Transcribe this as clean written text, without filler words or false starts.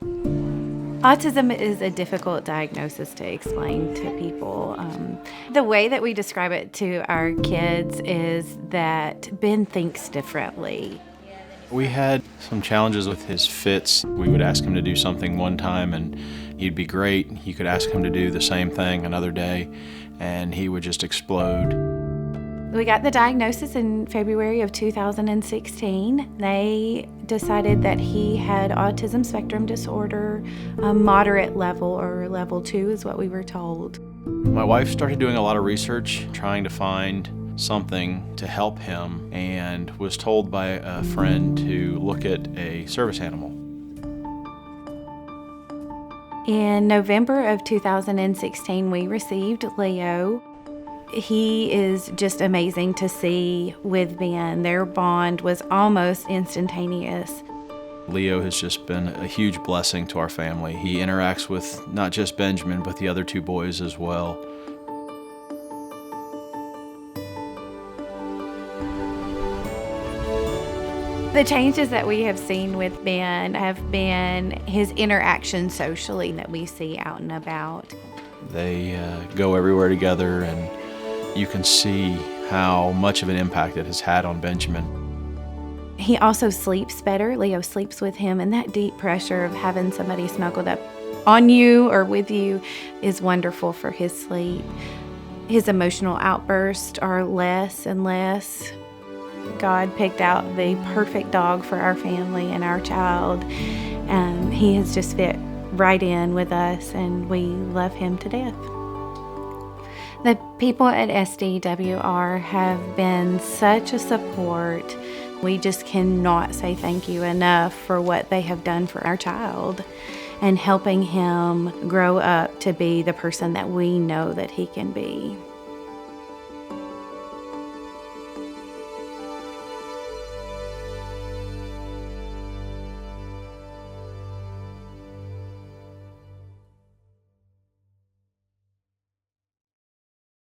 Autism is a difficult diagnosis to explain to people. The way that we describe it to our kids is that Ben thinks differently. We had some challenges with his fits. We would ask him to do something one time and he'd be great. You could ask him to do the same thing another day and he would just explode. We got the diagnosis in February of 2016. They decided that he had autism spectrum disorder, a moderate level, or level 2 is what we were told. My wife started doing a lot of research, trying to find something to help him, and was told by a friend to look at a service animal. In November of 2016, we received Leo. He is just amazing to see with Ben. Their bond was almost instantaneous. Leo has just been a huge blessing to our family. He interacts with not just Benjamin, but the other two boys as well. The changes that we have seen with Ben have been his interaction socially that we see out and about. They go everywhere together, and you can see how much of an impact it has had on Benjamin. He also sleeps better. Leo sleeps with him, and that deep pressure of having somebody snuggled up on you or with you is wonderful for his sleep. His emotional outbursts are less and less. God picked out the perfect dog for our family and our child. He has just fit right in with us, and we love him to death. The people at SDWR have been such a support. We just cannot say thank you enough for what they have done for our child and helping him grow up to be the person that we know that he can be.